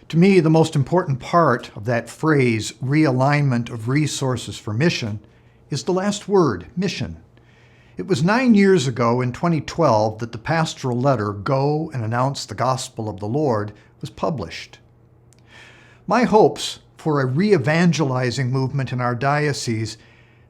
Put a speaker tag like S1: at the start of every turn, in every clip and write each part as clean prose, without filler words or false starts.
S1: To me, the most important part of that phrase, realignment of resources for mission, is the last word, mission. It was 9 years ago in 2012 that the pastoral letter, Go and Announce the Gospel of the Lord, was published. My hopes for a re-evangelizing movement in our diocese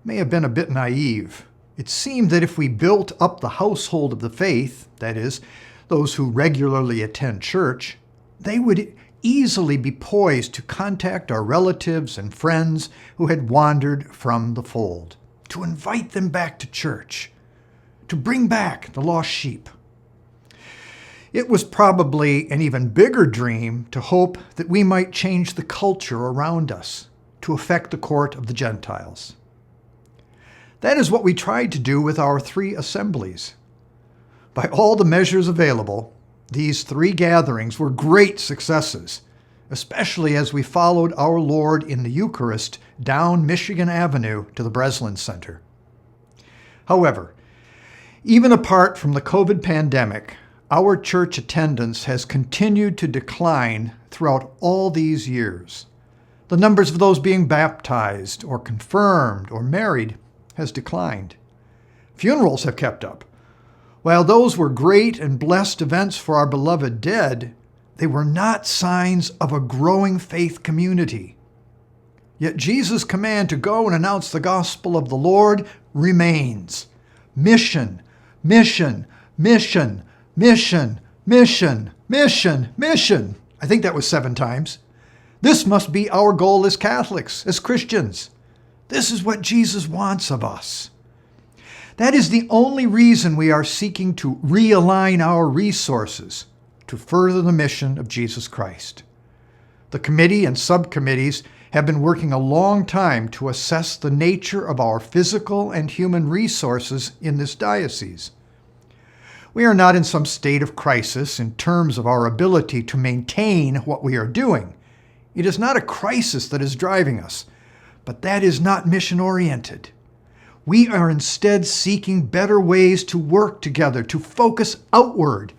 S1: may have been a bit naive. It seemed that if we built up the household of the faith, that is, those who regularly attend church, they would easily be poised to contact our relatives and friends who had wandered from the fold, to invite them back to church, to bring back the lost sheep. It was probably an even bigger dream to hope that we might change the culture around us to affect the court of the Gentiles. That is what we tried to do with our 3 assemblies. By all the measures available, these 3 gatherings were great successes, especially as we followed our Lord in the Eucharist down Michigan Avenue to the Breslin Center. However, even apart from the COVID pandemic, our church attendance has continued to decline throughout all these years. The numbers of those being baptized or confirmed or married has declined. Funerals have kept up. While those were great and blessed events for our beloved dead, they were not signs of a growing faith community. Yet Jesus' command to go and announce the gospel of the Lord remains. Mission, mission, mission, mission, mission, mission, mission. I think that was 7 times. This must be our goal as Catholics, as Christians. This is what Jesus wants of us. That is the only reason we are seeking to realign our resources to further the mission of Jesus Christ. The committee and subcommittees have been working a long time to assess the nature of our physical and human resources in this diocese. We are not in some state of crisis in terms of our ability to maintain what we are doing. It is not a crisis that is driving us, but that is not mission-oriented. We are instead seeking better ways to work together, to focus outward.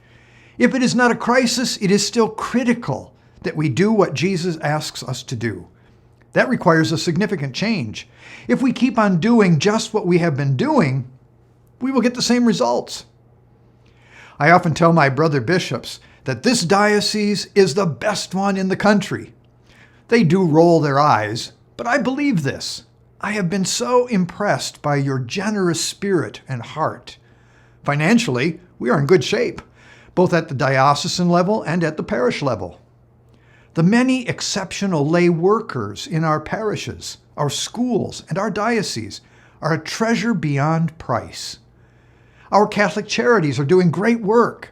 S1: If it is not a crisis, it is still critical that we do what Jesus asks us to do. That requires a significant change. If we keep on doing just what we have been doing, we will get the same results. I often tell my brother bishops that this diocese is the best one in the country. They do roll their eyes, but I believe this. I have been so impressed by your generous spirit and heart. Financially, we are in good shape, both at the diocesan level and at the parish level. The many exceptional lay workers in our parishes, our schools, and our diocese are a treasure beyond price. Our Catholic charities are doing great work.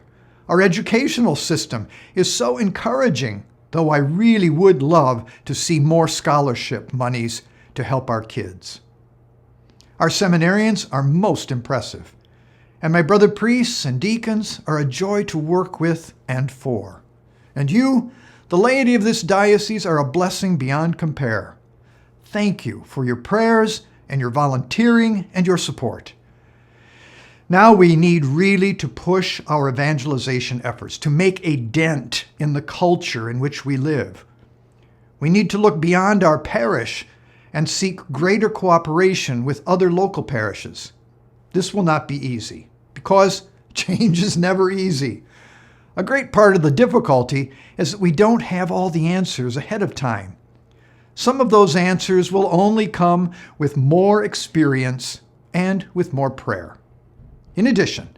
S1: Our educational system is so encouraging, though I really would love to see more scholarship monies to help our kids. Our seminarians are most impressive, and my brother priests and deacons are a joy to work with and for. And you, the laity of this diocese, are a blessing beyond compare. Thank you for your prayers and your volunteering and your support. Now we need really to push our evangelization efforts to make a dent in the culture in which we live. We need to look beyond our parish and seek greater cooperation with other local parishes. This will not be easy, because change is never easy. A great part of the difficulty is that we don't have all the answers ahead of time. Some of those answers will only come with more experience and with more prayer. In addition,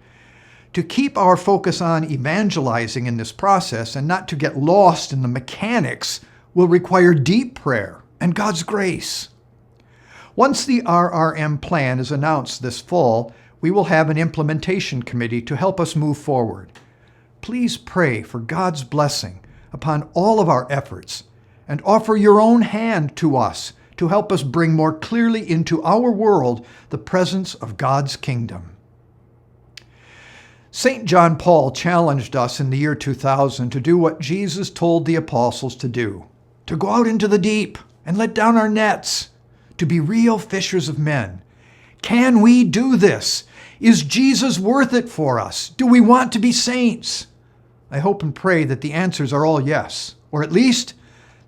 S1: to keep our focus on evangelizing in this process and not to get lost in the mechanics will require deep prayer and God's grace. Once the RRM plan is announced this fall, we will have an implementation committee to help us move forward. Please pray for God's blessing upon all of our efforts and offer your own hand to us to help us bring more clearly into our world the presence of God's kingdom. St. John Paul challenged us in the year 2000 to do what Jesus told the apostles to do, to go out into the deep and let down our nets, to be real fishers of men. Can we do this? Is Jesus worth it for us? Do we want to be saints? I hope and pray that the answers are all yes, or at least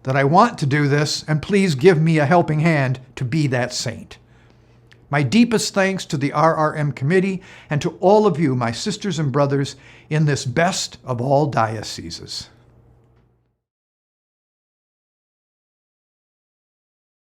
S1: that I want to do this, and please give me a helping hand to be that saint. My deepest thanks to the RRM committee and to all of you, my sisters and brothers, in this best of all dioceses.